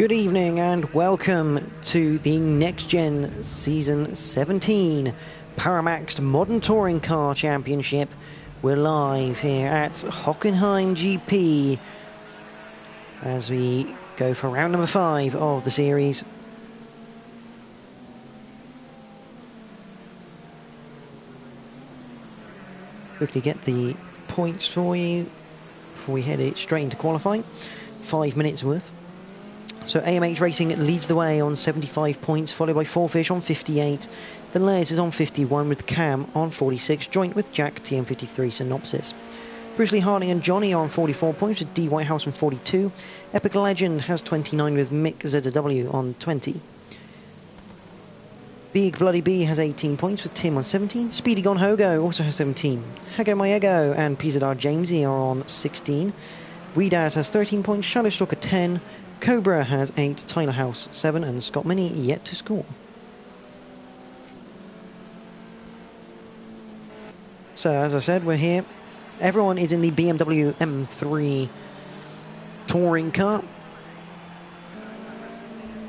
Good evening and welcome to the NXTGEN Season 17 Paramaxed Modern Touring Car Championship. We're live here at Hockenheim GP as we go for round number 5 of the series. Quickly get the points for you before we head it straight into qualifying. 5 minutes worth. So AMH Racing leads the way on 75 points, followed by Fourfish on 58. The Les is on 51 with Cam on 46, joint with Jack TM53 Synopsis. Bruce Lee Harding and Johnny are on 44 points with D Whitehouse on 42. Epic Legend has 29 with Mick ZW on 20. Big Bloody B has 18 points with Tim on 17. Speedy Gone Hogo also has 17. Hago My Ego and PZR Jamesy are on 16. Weedaz has 13 points, Shadowstalker 10. Cobra has 8, Tyler House 7, and Scott Mini yet to score. So as I said, we're here. Everyone is in the BMW M3 touring car.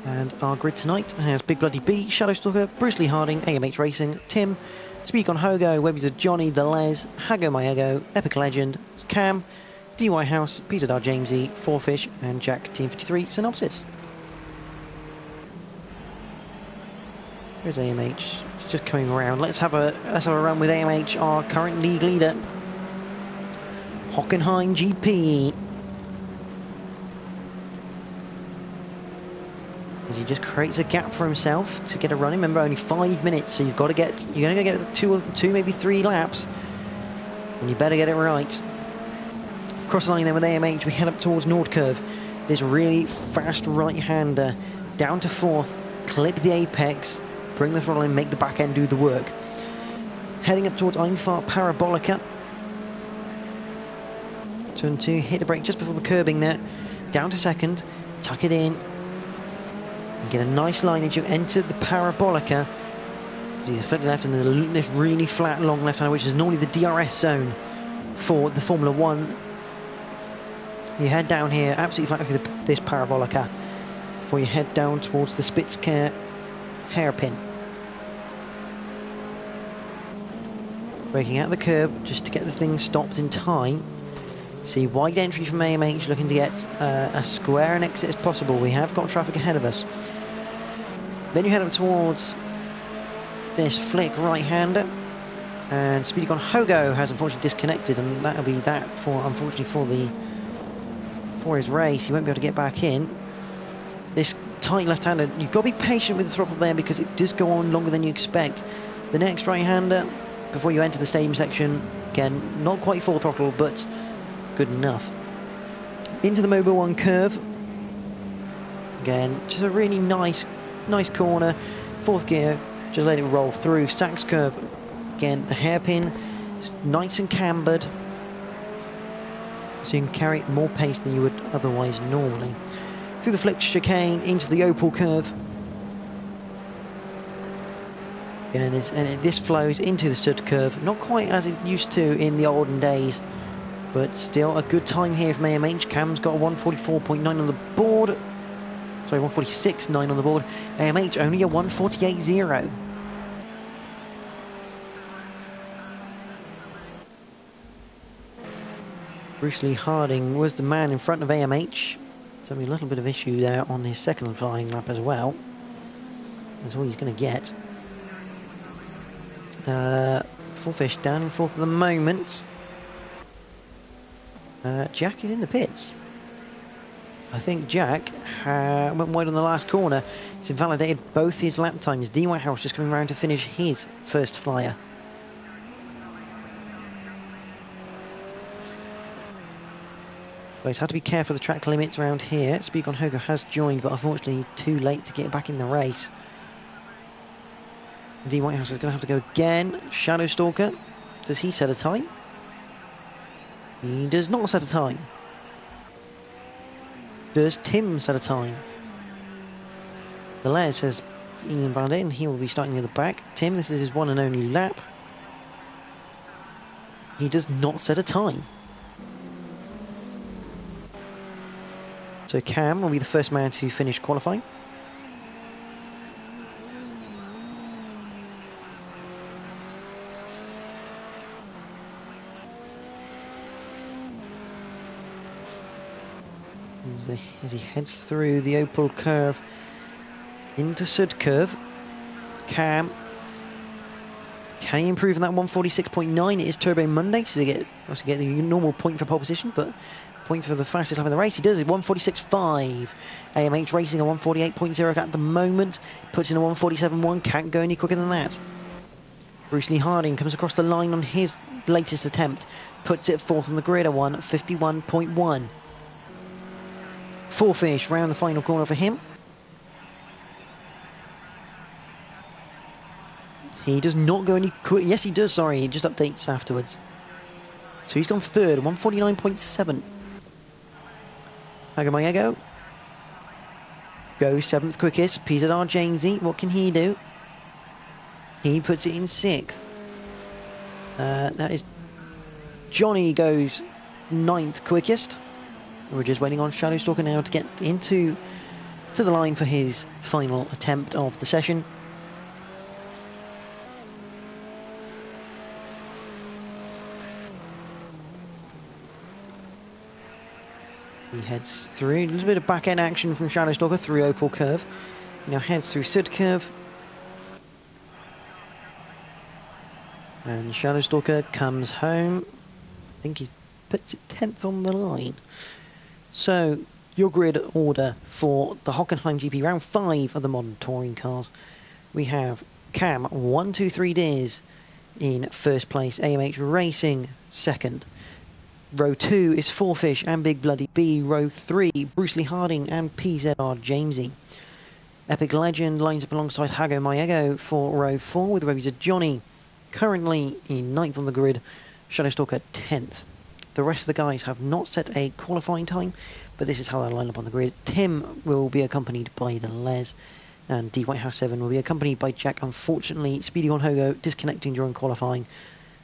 And our grid tonight has Big Bloody B, Shadowstalker, Bruce Lee Harding, AMH Racing, Tim, Speak on Hogo, Webbies of Johnny, The Les, Hago My Ego, Epic Legend, Cam, D Whitehouse, PZR Jamesy, Fourfish, and Jack TM53 Synopsis. Here's AMH. It's just coming around. Let's have a run with AMH, our current league leader. Hockenheim GP. As he just creates a gap for himself to get a run. Remember, only 5 minutes, so you're going to get two, maybe 3 laps, and you better get it right. Cross the line then with AMH, we head up towards Nordkurve. This really fast right-hander down to 4th, clip the apex, bring the throttle in, make the back end do the work. Heading up towards Einfahrt Parabolica. Turn 2, hit the brake just before the curbing there, down to 2nd, tuck it in, and get a nice line as you enter the Parabolica. Do the flick left and then this really flat long left-hander, which is normally the DRS zone for the Formula 1. You head down here, absolutely flat through this Parabolica, before you head down towards the Spitzker hairpin. Braking out the curb just to get the thing stopped in time. See, wide entry from AMH, looking to get as square an exit as possible. We have got traffic ahead of us. Then you head up towards this flick right-hander, and Speedy Gone Hogo has unfortunately disconnected, and that'll be that for, unfortunately, for his race. He won't be able to get back in. This tight left-hander, you've got to be patient with the throttle there because it does go on longer than you expect. The next right-hander, before you enter the stadium section, again, not quite full throttle, but good enough. Into the Mobil 1 curve. Again, just a really nice corner. 4th gear, just let it roll through. Sachs curve, again, the hairpin, nice and cambered, so you can carry more pace than you would otherwise normally. Through the flick chicane into the Opel curve. And this flows into the stud curve, not quite as it used to in the olden days, but still a good time here from AMH. Cam's got a 144.9 on the board. Sorry, 146.9 on the board. AMH only a 148.0. Bruce Lee Harding was the man in front of AMH. So a little bit of issue there on his second flying lap as well. That's all he's going to get. Fourfish down in 4th at the moment. Jack is in the pits. I think Jack went wide on the last corner. It's invalidated both his lap times. D Whitehouse just coming around to finish his first flyer. But he's had to be careful of the track limits around here. Speak on Hogo has joined, but unfortunately too late to get back in the race. D Whitehouse is going to have to go again. Shadowstalker, does he set a time? He does not set a time. Does Tim set a time? The Les says Ian Van Den, he will be starting near the back. Tim, this is his one and only lap. He does not set a time. So Cam will be the first man to finish qualifying. As he heads through the Opal curve into Sud curve, Cam, can he improve on that 146.9? It is Turbo Monday, so they also get the normal point for pole position, but point for the fastest lap in the race. He does it 146.5. AMH racing a 148.0 at the moment, puts in a 147.1, can't go any quicker than that. Bruce Lee Harding comes across the line on his latest attempt, puts it fourth on the grid, a 151.1. Four-fish round the final corner for him. He does not go any quick. Yes, he does, sorry. He just updates afterwards. So he's gone third, 149.7. Hagamayago goes seventh quickest. PZR Jamesy, what can he do? He puts it in sixth. That is Johnny goes ninth quickest. We're just waiting on Shadowstalker now to get to the line for his final attempt of the session. He heads through, a little bit of back end action from Shadowstalker through Opal curve. He now heads through Sud curve. And Shadowstalker comes home. I think he puts it 10th on the line. So, your grid order for the Hockenheim GP round 5 of the modern touring cars. We have Cam 1, 2, 3 Deers in first place, AMH Racing second. Row 2 is Four-Fish and Big Bloody B. Row 3, Bruce Lee Harding and PZR Jamesy. Epic Legend lines up alongside Hago Mayego for row 4 with Razor Johnny currently in 9th on the grid, Shadowstalker 10th. The rest of the guys have not set a qualifying time, but this is how they'll line up on the grid. Tim will be accompanied by the Les, and D Whitehouse 7 will be accompanied by Jack. Unfortunately, Speedy Hogo disconnecting during qualifying,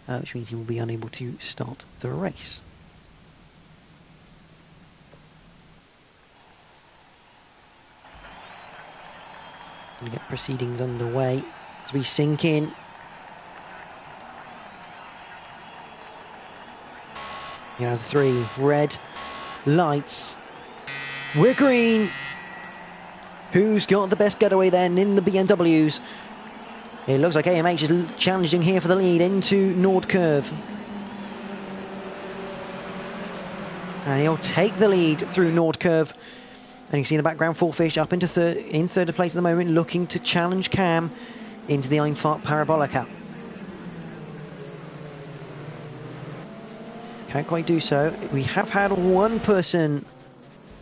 which means he will be unable to start the race. Going to get proceedings underway as we sink in. You have 3 red lights. We're green. Who's got the best getaway then in the BMWs? It looks like AMH is challenging here for the lead into Nord Curve. And he'll take the lead through Nord Curve. And you can see in the background Four-Fish up into third place at the moment, looking to challenge Cam into the Einfahrt Parabolica. Can't quite do so. We have had one person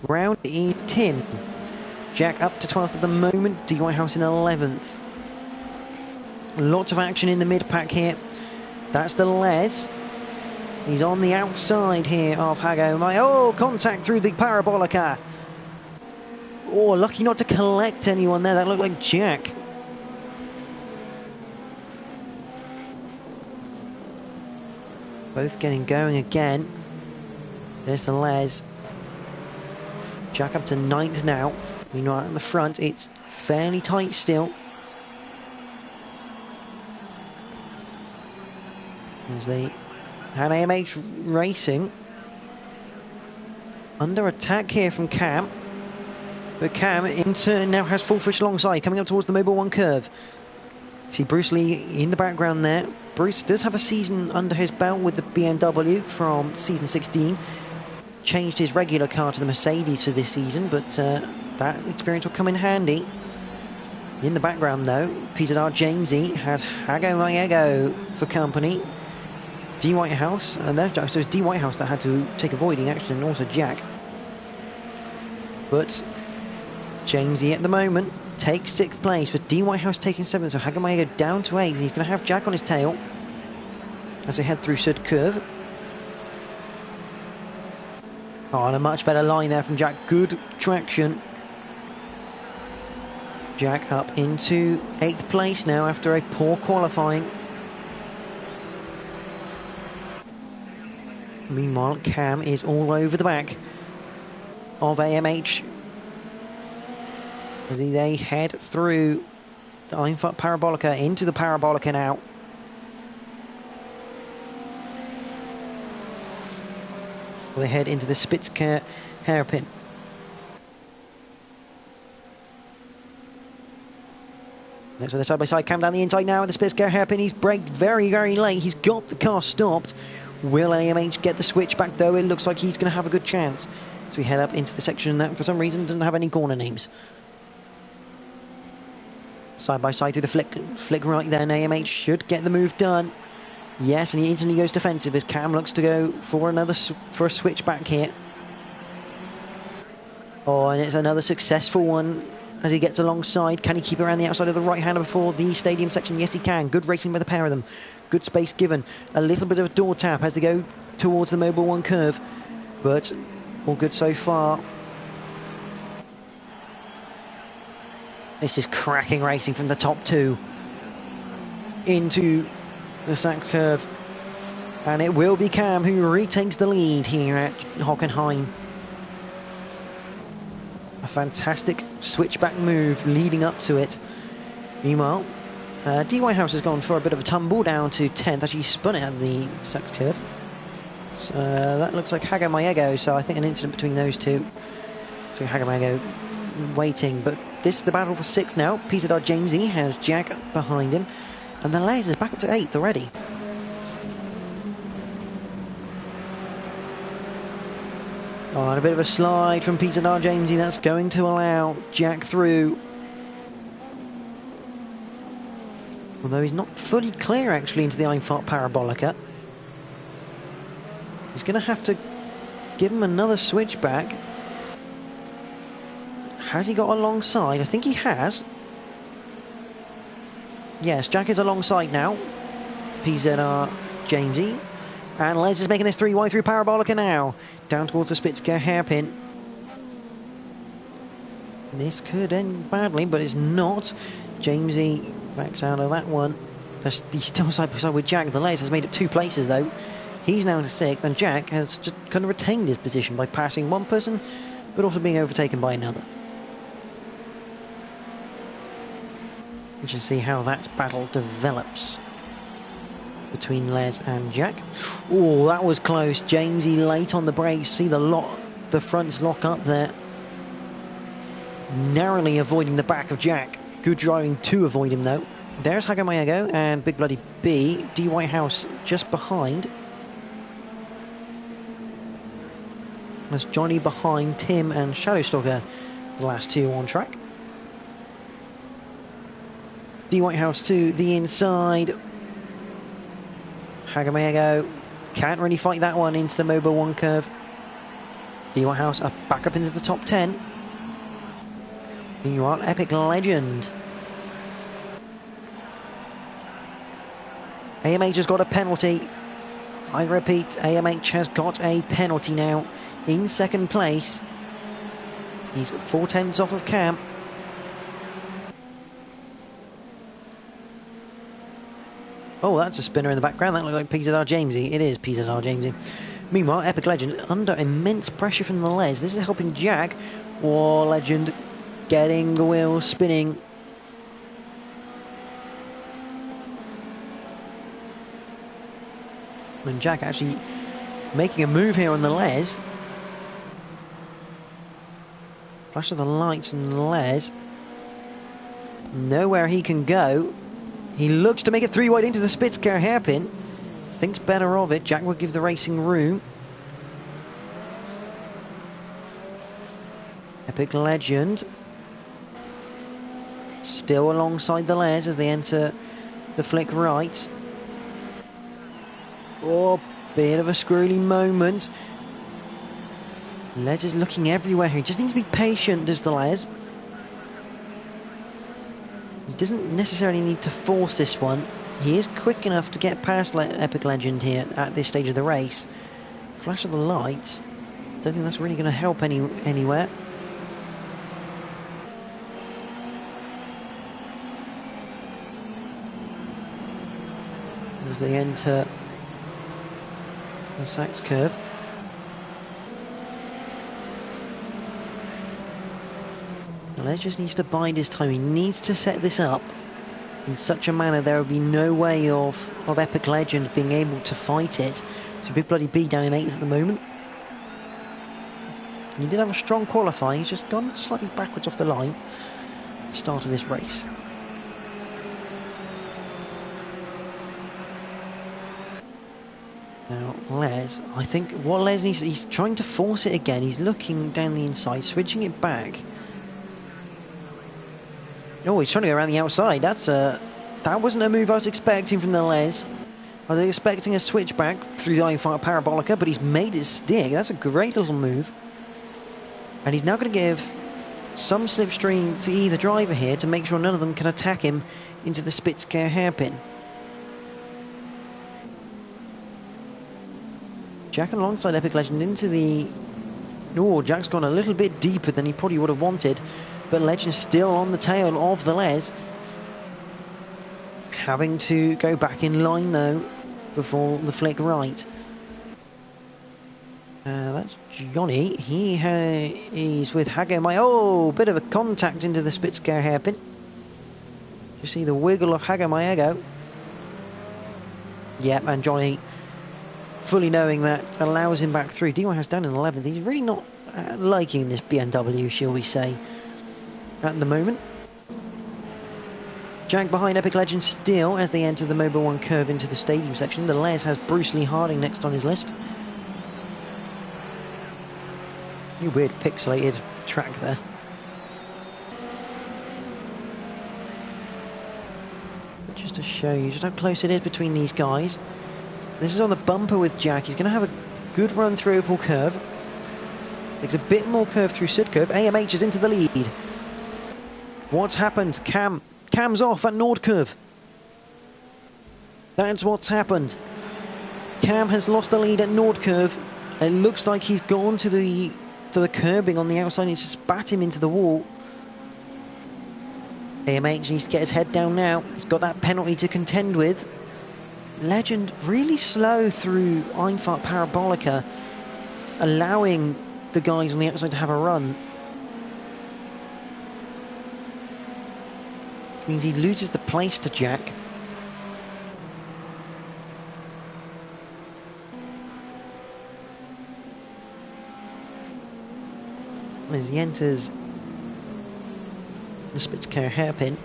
round is Tim. Jack up to 12th at the moment, D Whitehouse in 11th. Lots of action in the mid-pack here. That's the Les. He's on the outside here of Hago. Oh, contact through the Parabolica. Oh, lucky not to collect anyone there. That looked like Jack. Both getting going again. There's the Les. Jack up to 9th now. Meanwhile, at the front, it's fairly tight still. As they had AMH Racing under attack here from Cam. But Cam, in turn, now has Four-Fish alongside, coming up towards the Mobile 1 curve. See Bruce Lee in the background there. Bruce does have a season under his belt with the BMW from season 16. Changed his regular car to the Mercedes for this season, but that experience will come in handy. In the background, though, PZR Jamesy has Hago Mayego for company. D Whitehouse, and there's Jack. So it's D Whitehouse that had to take avoiding action, and also Jack. But Jamesy at the moment takes 6th place, with D Whitehouse taking 7th, so Hago Mayego down to 8th. He's going to have Jack on his tail as they head through Sud Curve. Oh, and a much better line there from Jack. Good traction. Jack up into 8th place now after a poor qualifying. Meanwhile, Cam is all over the back. of AMH as they head through the Einfahrt Parabolica into the Parabolica now. They head into the Spitzker hairpin. Next to the side-by-side cam down the inside now at the Spitzker hairpin. He's braked very, very late. He's got the car stopped. Will AMH get the switch back though? It looks like he's going to have a good chance. So we head up into the section that for some reason doesn't have any corner names. Side-by-side through the flick right there, and AMH should get the move done. Yes, and he instantly goes defensive as Cam looks to go for a switch back here. Oh, and it's another successful one as he gets alongside. Can he keep around the outside of the right-hander before the stadium section? Yes, he can. Good racing by the pair of them. Good space given. A little bit of a door tap as they go towards the Mobile 1 curve, but all good so far. This is cracking racing from the top two into the Sachs curve, and it will be Cam who retakes the lead here at Hockenheim. A fantastic switchback move leading up to it. Meanwhile, D. Whitehouse has gone for a bit of a tumble down to 10th. Actually spun it at the Sachs curve. So that looks like Hago Mayego, so I think an incident between those two. So Hago Mayego waiting, but this is the battle for 6th now. Pizadar Jamesy has Jack behind him, and the Les is back up to 8th already. Oh, and a bit of a slide from Pizadar Jamesy. That's going to allow Jack through. Although he's not fully clear actually into the Einfahrt Parabolica. He's going to have to give him another switchback. Has he got alongside? I think he has. Yes, Jack is alongside now. PZR Jamesy. And Les is making this 3 wide through Parabolica now. Down towards the Spitzker hairpin. This could end badly, but it's not. Jamesy backs out of that one. He's still side by side with Jack. The Les has made it 2 places though. He's now to 6th, and Jack has just kind of retained his position by passing one person, but also being overtaken by another. We shall see how that battle develops between Les and Jack. Oh, that was close. Jamesy late on the brakes. See the fronts lock up there. Narrowly avoiding the back of Jack. Good driving to avoid him though. There's Hago Mayego and Big Bloody B. D. Whitehouse just behind. There's Johnny behind Tim and Shadowstalker, the last 2 on track. D. Whitehouse to the inside. Hago Mayego can't really fight that one into the Mobile 1 curve. D. Whitehouse are back up into the top 10. Meanwhile, Epic Legend. AMH has got a penalty. I repeat, AMH has got a penalty now. In 2nd place. He's 4/10ths off of Cam. Oh, that's a spinner in the background. That looks like Pizadar Jamesy. It is Pizadar Jamesy. Meanwhile, Epic Legend under immense pressure from the Les. This is helping Jack. Or Legend getting the wheels spinning. And Jack actually making a move here on the Les. Flash of the lights on the Les. Nowhere he can go. He looks to make it 3 wide into the Spitzker hairpin. Thinks better of it. Jack will give the racing room. Epic Legend. Still alongside the Les as they enter the flick right. Oh, bit of a squirrely moment. Les is looking everywhere here. He just needs to be patient, does the Les. He doesn't necessarily need to force this one. He is quick enough to get past Epic Legend here at this stage of the race. Flash of the lights. Don't think that's really going to help anywhere. As they enter the Sachs curve. Les just needs to bide his time. He needs to set this up in such a manner there will be no way of Epic Legend being able to fight it. So Big Bloody B down in 8th at the moment. He did have a strong qualifying, he's just gone slightly backwards off the line at the start of this race. Now Les, I think what Les needs, he's trying to force it again, he's looking down the inside, switching it back. Oh, he's trying to go around the outside. That wasn't a move I was expecting from the Les. I was expecting a switch back through the Einfart Parabolica, but he's made it stick. That's a great little move. And he's now going to give some slipstream to either driver here to make sure none of them can attack him into the Spitzker hairpin. Jack alongside Epic Legend into the... Oh, Jack's gone a little bit deeper than he probably would have wanted. But Legend's still on the tail of the Les. Having to go back in line though before the flick right. That's Johnny. He's with Hockenheim. Oh, bit of a contact into the Spitzker hairpin. You see the wiggle of Hockenheim. Yep, and Johnny, fully knowing that, allows him back through. D1 has down in 11th. He's really not liking this BMW, shall we say, at the moment. Jack behind Epic Legend still as they enter the Mobile 1 curve into the stadium section. The Les has Bruce Lee Harding next on his list. New weird pixelated track there. But just to show you just how close it is between these guys. This is on the bumper with Jack. He's going to have a good run through Opal Curve. Takes a bit more curve through Sud Curve. AMH is into the lead. What's happened? Cam's off at Nord Curve. That's what's happened. Cam has lost the lead at Nord Curve. It looks like he's gone to the curbing on the outside. It's just spat him into the wall. AMH needs to get his head down now. He's got that penalty to contend with. Legend really slow through Einfahrt Parabolica, allowing the guys on the outside to have a run. Which means he loses the place to Jack. As he enters the Spitzker hairpin.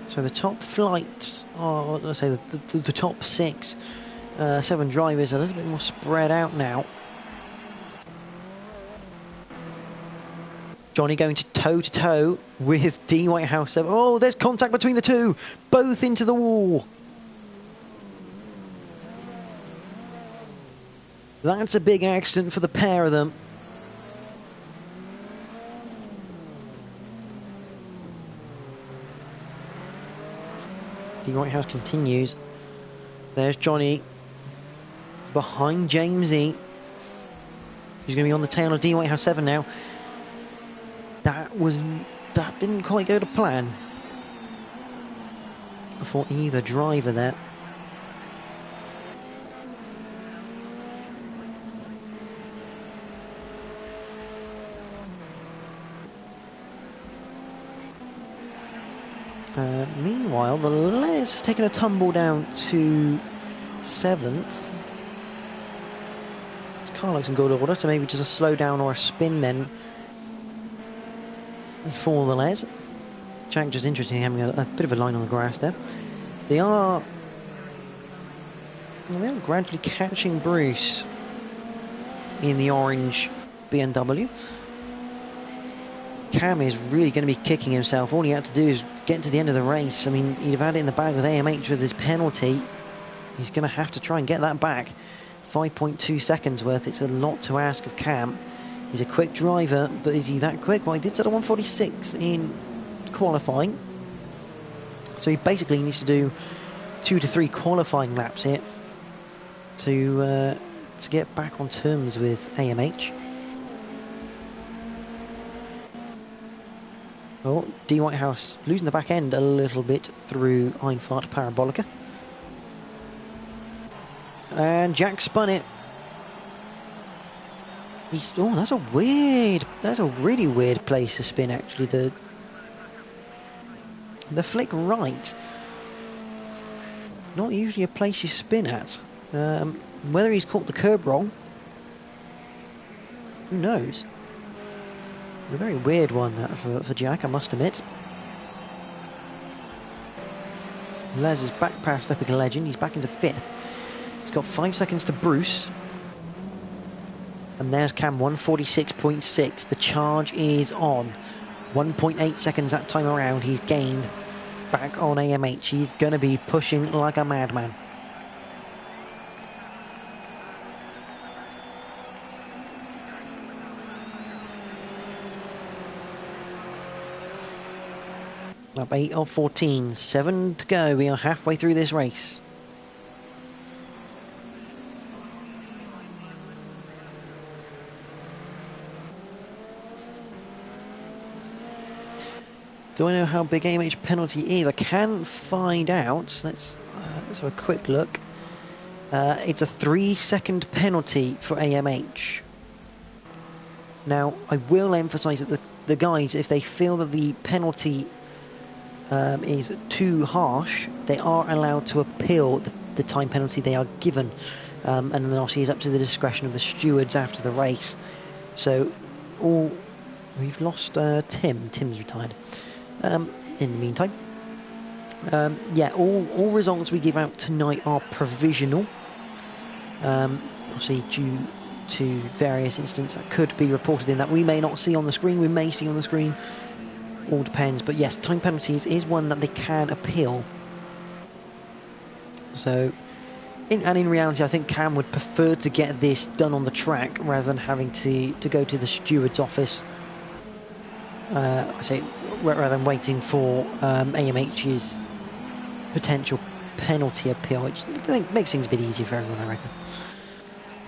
So the top flight, or let's say the top 6, 7 drivers are a little bit more spread out now. Johnny going to toe with D Whitehouse 7. Oh, there's contact between the two, both into the wall. That's a big accident for the pair of them. D Whitehouse continues. There's Johnny behind Jamesy, who's going to be on the tail of D Whitehouse 7 now. That didn't quite go to plan for either driver there. Meanwhile, the Les has taken a tumble down to 7th. It's car looks in good order, so maybe just a slow down or a spin then for the Les. Jack just interesting having a bit of a line on the grass there. They are gradually catching Bruce in the orange BMW. Cam is really going to be kicking himself. All he had to do is get to the end of the race. I mean, he'd have had it in the bag with AMH with his penalty. He's going to have to try and get that back. 5.2 seconds worth. It's a lot to ask of Cam. He's a quick driver, but is he that quick? Well, he did set a 146 in qualifying. So he basically needs to do 2 to 3 qualifying laps here to get back on terms with AMH. Oh, D Whitehouse losing the back end a little bit through Einfahrt Parabolica. And Jack spun it. Oh, that's a really weird place to spin actually. The flick right. Not usually a place you spin at. Whether he's caught the curb wrong, who knows? A very weird one that for Jack, I must admit. Les is back past Epic Legend. He's back into 5th. He's got 5 seconds to Bruce. And there's Cam, 146.6. The charge is on. 1.8 seconds that time around. He's gained back on AMH. He's going to be pushing like a madman. Up 8 of 14. 7 to go. We are halfway through this race. Do I know how big AMH penalty is? I can find out. Let's have a quick look. It's a 3-second penalty for AMH. Now, I will emphasise that the guys, if they feel that the penalty is too harsh, they are allowed to appeal the time penalty they are given. And then obviously it's up to the discretion of the stewards after the race. So, we've lost Tim. Tim's retired. In the meantime, yeah, all results we give out tonight are provisional. Obviously, due to various incidents that could be reported in that we may not see on the screen, we may see on the screen. All depends. But yes, time penalties is one that they can appeal. So, in reality, I think Cam would prefer to get this done on the track rather than having to go to the steward's office. I say rather than waiting for AMH's potential penalty appeal, which makes things a bit easier for everyone, I reckon.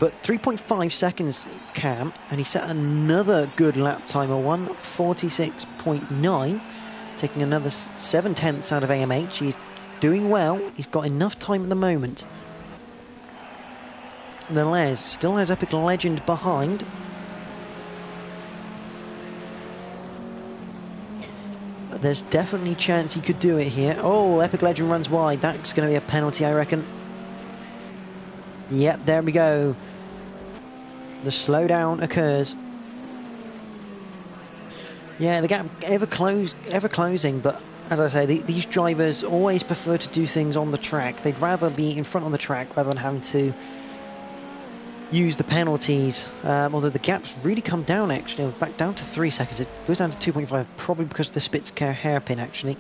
But 3.5 seconds, Cam, and he set another good lap time of 1:46.9, taking another 7/10 out of AMH. He's doing well. He's got enough time at the moment. The Les still has Epic Legend behind. There's definitely a chance he could do it here. Oh, Epic Legend runs wide. That's going to be a penalty, I reckon. Yep, there we go. The slowdown occurs. Yeah, the gap ever closing, but as I say, these drivers always prefer to do things on the track. They'd rather be in front on the track rather than having to use the penalties, although the gap's really come down actually, back down to 3 seconds. It goes down to 2.5, probably because of the Spitzker hairpin actually.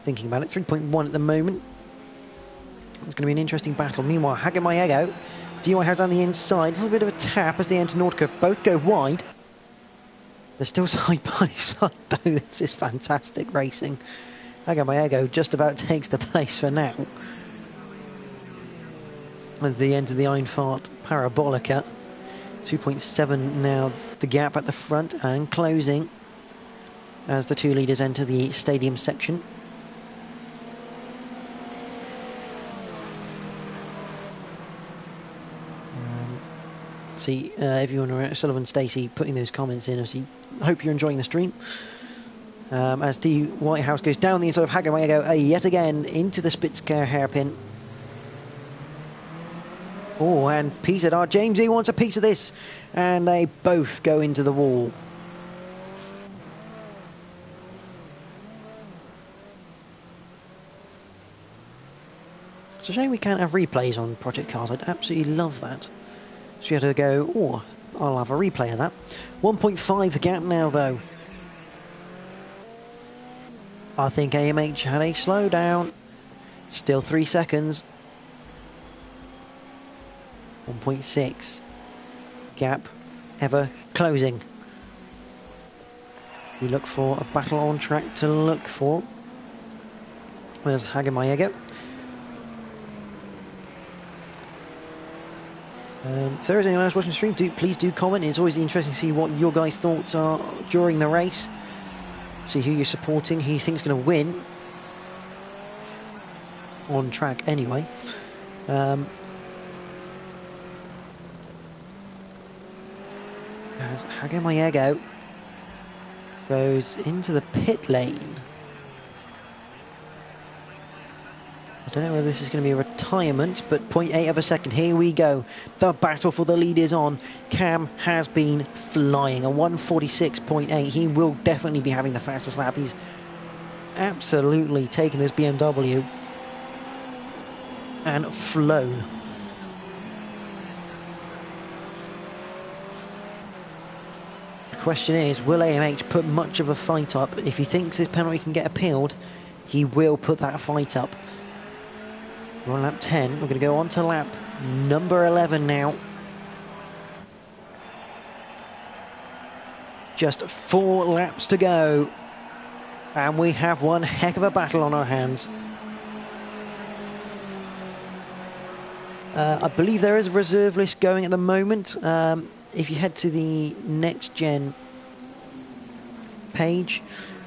Thinking about it, 3.1 at the moment. It's going to be an interesting battle. Meanwhile, Hockenheim, DY has down the inside, a little bit of a tap as they enter Nordica, both go wide. They're still side by side though. This is fantastic racing. Hockenheim just about takes the place for now. At the end of the Einfahrt Parabolica, 2.7 now the gap at the front and closing as the two leaders enter the stadium section. See if you want to, Sullivan Stacey putting those comments in. I hope you're enjoying the stream. As the Whitehouse goes down the inside of Hockenheim yet again into the Spitzker hairpin. Oh, and piece of Jamesy wants a piece of this, and they both go into the wall. It's a shame we can't have replays on Project Cars. I'd absolutely love that. So you had to go, oh, I'll have a replay of that. 1.5 the gap now, though. I think AMH had a slowdown. Still 3 seconds. 1.6 gap ever closing. We look for a battle on track to look for. There's Hockenheim. If there is anyone else watching the stream, please do comment. It's always interesting to see what your guys' thoughts are during the race. See who you're supporting, who you think is going to win on track anyway. As Hockenheim goes into the pit lane. I don't know whether this is going to be a retirement, but 0.8 of a second. Here we go. The battle for the lead is on. Cam has been flying. A 1:46.8. He will definitely be having the fastest lap. He's absolutely taken this BMW and flown. The question is, will AMH put much of a fight up? If he thinks this penalty can get appealed, he will put that fight up. We're on lap 10. We're going to go on to lap number 11 now. Just 4 laps to go. And we have one heck of a battle on our hands. I believe there is a reserve list going at the moment. If you head to the NXTGEN page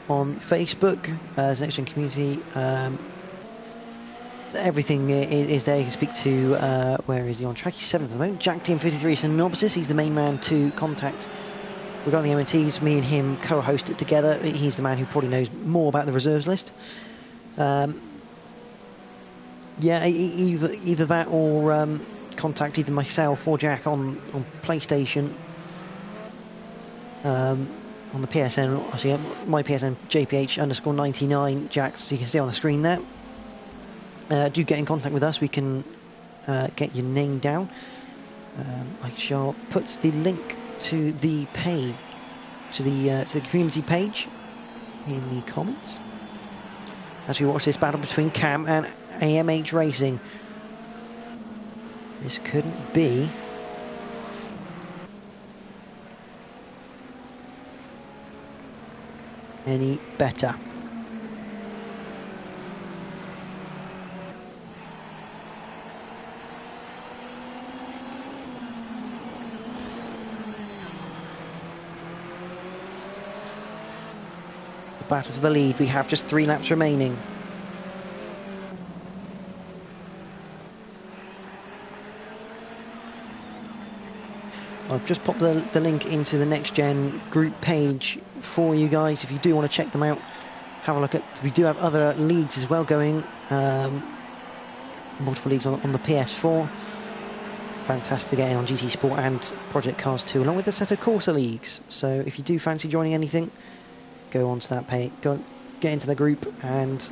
on Facebook, as NXTGEN community, everything is there. You can speak to, where is he on track? He's 7th at the moment. Jack Team 53 Synopsis, he's the main man to contact regarding the MNTs. Me and him co-host it together. He's the man who probably knows more about the reserves list. Yeah, either that or contact either myself or Jack on PlayStation. On the PSN, actually, my PSN, JPH_99, Jack, so you can see on the screen there. Do get in contact with us. We can get your name down. I shall put the link to the page, to the community page, in the comments as we watch this battle between Cam and AMH Racing. This couldn't be any better. Battle for the lead. We have just 3 laps remaining. I've just popped the link into the NXTGEN group page for you guys. If you do want to check them out, have a look at. We do have other leagues as well going. Multiple leagues on the PS4. Fantastic again on GT Sport and Project Cars 2, along with a set of Corsa leagues. So if you do fancy joining anything, go onto that page, get into the group and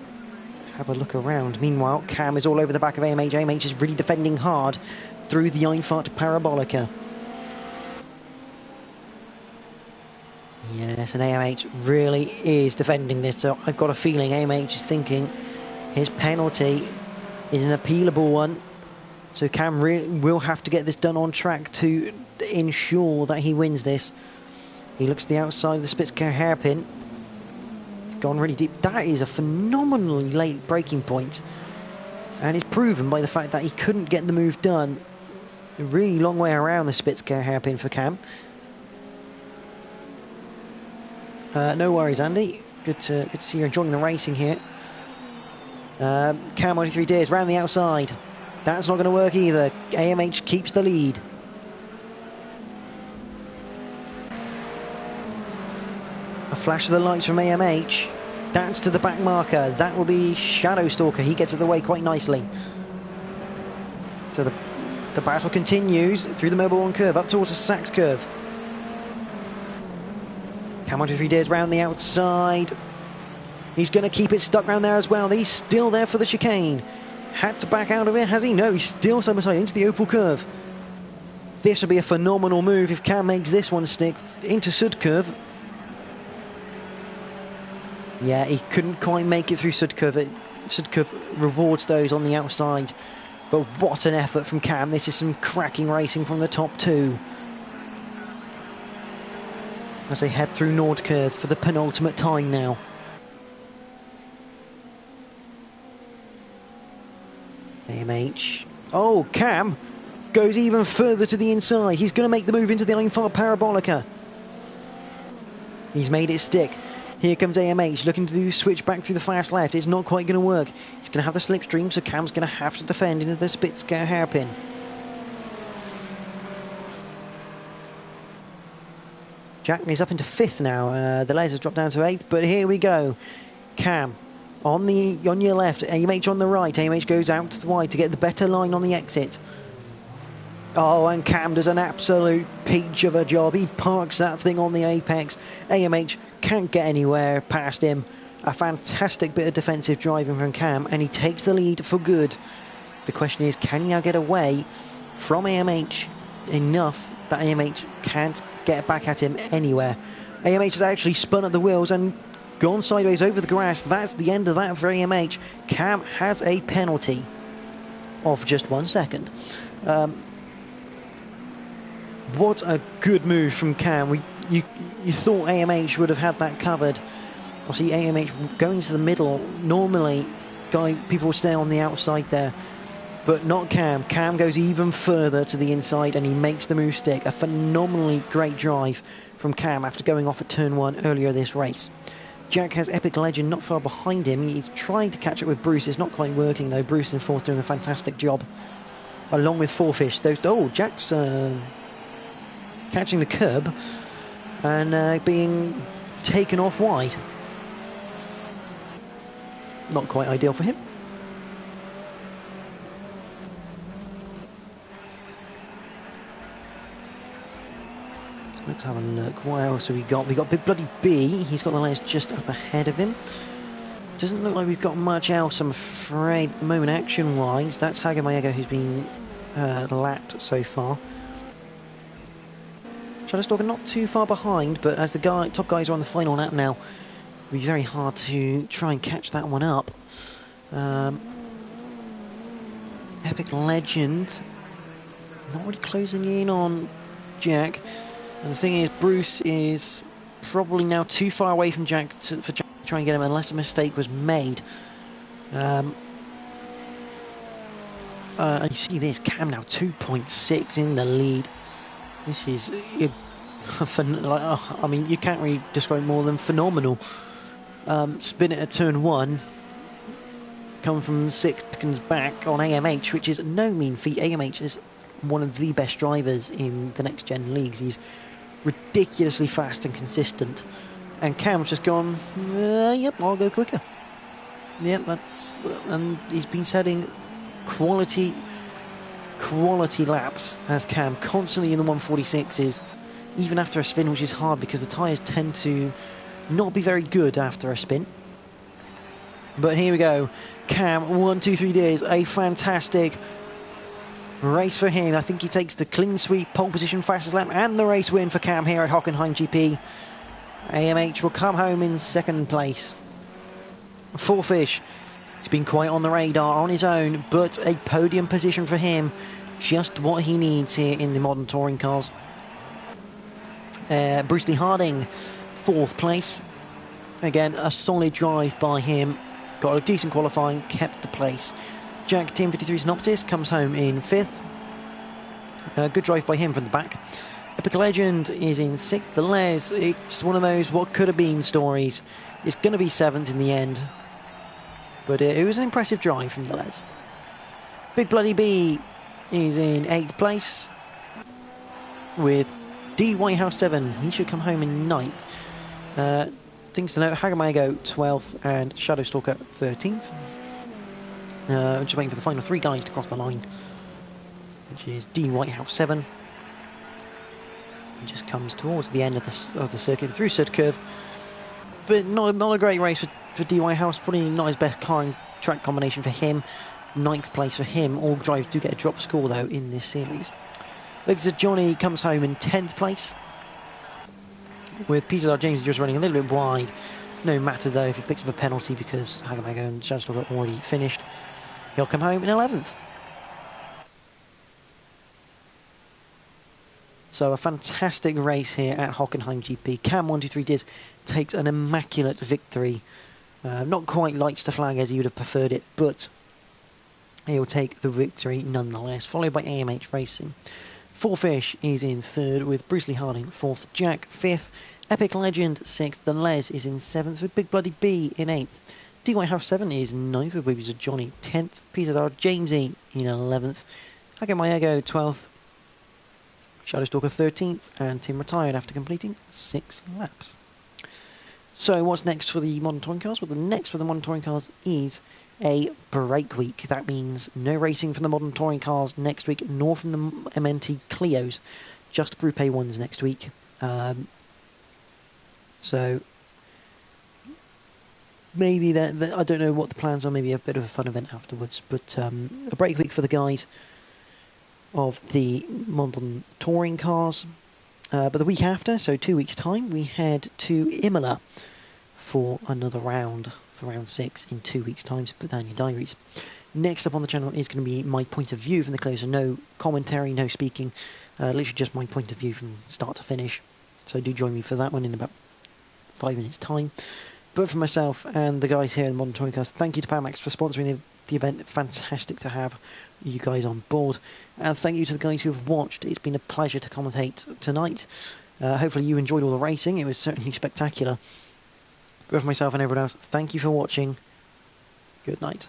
have a look around. Meanwhile, Cam is all over the back of AMH. AMH is really defending hard through the Einfahrt Parabolica. Yes, and AMH really is defending this, so I've got a feeling AMH is thinking his penalty is an appealable one. So Cam will have to get this done on track to ensure that he wins this. He looks to the outside of the Spitzker hairpin. Gone really deep. That is a phenomenally late breaking point, and it's proven by the fact that he couldn't get the move done. A really long way around the Spitzker hairpin for Cam. No worries, Andy. Good to see you enjoying the racing here. Cam 93 Deers round the outside. That's not going to work either. AMH keeps the lead. A flash of the lights from AMH. That's to the back marker. That will be Shadow Stalker. He gets it away quite nicely. So the battle continues through the Mobile 1 curve up towards the Sachs curve. Cam 93 Deers round the outside. He's going to keep it stuck round there as well. He's still there for the chicane. Had to back out of it, has he? No, he's still side by side into the Opel curve. This will be a phenomenal move if Cam makes this one stick into Sud curve. Yeah, he couldn't quite make it through Sud curve. Sud curve rewards those on the outside. But what an effort from Cam. This is some cracking racing from the top 2. As they head through Nord curve for the penultimate time now. AMH. Oh, Cam goes even further to the inside. He's going to make the move into the Einfahrt Parabolica. He's made it stick. Here comes AMH looking to do switch back through the fast left. It's not quite going to work. He's going to have the slipstream, so Cam's going to have to defend into the Spitzker hairpin. Jack is up into 5th now. The Les has dropped down to 8th, but here we go. Cam on your left, AMH on the right. AMH goes out to the wide to get the better line on the exit. Oh, and Cam does an absolute peach of a job. He parks that thing on the apex. AMH can't get anywhere past him. A fantastic bit of defensive driving from Cam, and he takes the lead for good. The question is, can he now get away from AMH enough that AMH can't get back at him anywhere? AMH has actually spun at the wheels and gone sideways over the grass. That's the end of that for AMH. Cam has a penalty of just 1 second. What a good move from Cam. You thought AMH would have had that covered. Obviously, AMH going to the middle. Normally, people will stay on the outside there, but not Cam. Cam goes even further to the inside and he makes the move stick. A phenomenally great drive from Cam after going off at turn 1 earlier this race. Jack has Epic Legend not far behind him. He's trying to catch up with Bruce. It's not quite working though. Bruce in 4th doing a fantastic job, along with Fourfish. Jack's catching the curb and being taken off wide. Not quite ideal for him. Let's have a look. What else have we got? We got Big Bloody B. He's got the lanes just up ahead of him. Doesn't look like we've got much else, I'm afraid, at the moment, action-wise. That's Hockenheim who's been lapped so far. Shadowstalker not too far behind, but as the top guys are on the final lap now, it'll be very hard to try and catch that one up. Epic Legend not really closing in on Jack. And the thing is, Bruce is probably now too far away from Jack for Jack to try and get him unless a mistake was made. And you see this, Cam now 2.6 in the lead. This is, I mean, you can't really describe more than phenomenal. Spin it at turn 1, come from 6 seconds back on AMH, which is no mean feat. AMH is one of the best drivers in the next gen leagues. He's ridiculously fast and consistent, and Cam's just gone, yep, I'll go quicker. Yep, and he's been setting quality laps as Cam, constantly in the 146s, even after a spin, which is hard because the tyres tend to not be very good after a spin. But here we go, Cam, 1, 2, 3 days, a fantastic race for him. I think he takes the clean sweep, pole position, fastest lap, and the race win for Cam here at Hockenheim GP. AMH will come home in 2nd place. Fourfish, he's been quite on the radar on his own, but a podium position for him, just what he needs here in the modern touring cars. Bruce Lee Harding, 4th place. Again, a solid drive by him. Got a decent qualifying, kept the place. Jack, Team 53 Synoptis, comes home in 5th. Good drive by him from the back. Epic Legend is in 6th. The Les, it's one of those what could have been stories. It's going to be 7th in the end. But it was an impressive drive from the Les. Big Bloody B is in 8th place. With D Whitehouse 7. He should come home in 9th. Things to note, Hagamago 12th and Shadowstalker 13th. Just waiting for the final 3 guys to cross the line, which is D Whitehouse 7. He just comes towards the end of the circuit, through Sud Curve, but not a great race for D Whitehouse. Probably not his best car and track combination for him. 9th place for him. All drivers do get a drop score though in this series. Ladies and Johnny comes home in 10th place, with PZR James just running a little bit wide. No matter though if he picks up a penalty because Hagamago and Shadowstalker already finished. He'll come home in 11th. So a fantastic race here at Hockenheim GP. Cam 123 Diz takes an immaculate victory. Not quite lights to flag as he would have preferred it, but he'll take the victory nonetheless. Followed by AMH Racing. Fourfish is in 3rd with Bruce Lee Harding 4th. Jack 5th. Epic Legend 6th. The Les is in 7th with Big Bloody B in 8th. D Whitehouse 7 is 9th with Babies of Johnny 10th. PZR Jamesy in 11th. Hagamago 12th. Shadowstalker 13th, and Tim retired after completing 6 laps. So what's next for the modern touring cars? Well, the next for the modern touring cars is a break week. That means no racing from the modern touring cars next week, nor from the MNT Clios. Just Group A1s next week. So maybe that I don't know what the plans are. Maybe a bit of a fun event afterwards. But a break week for the guys of the modern touring cars. But the week after, so 2 weeks' time, we head to Imola for another round, for round 6 in 2 weeks' time, so put that in your diaries. Next up on the channel is going to be my point of view from the close, so no commentary, no speaking, literally just my point of view from start to finish. So do join me for that one in about 5 minutes' time. But for myself and the guys here in the Modern Touring Cars, thank you to Powermax for sponsoring the event. Fantastic to have you guys on board. And thank you to the guys who have watched. It's been a pleasure to commentate tonight. Hopefully you enjoyed all the racing. It was certainly spectacular. But for myself and everyone else, thank you for watching. Good night.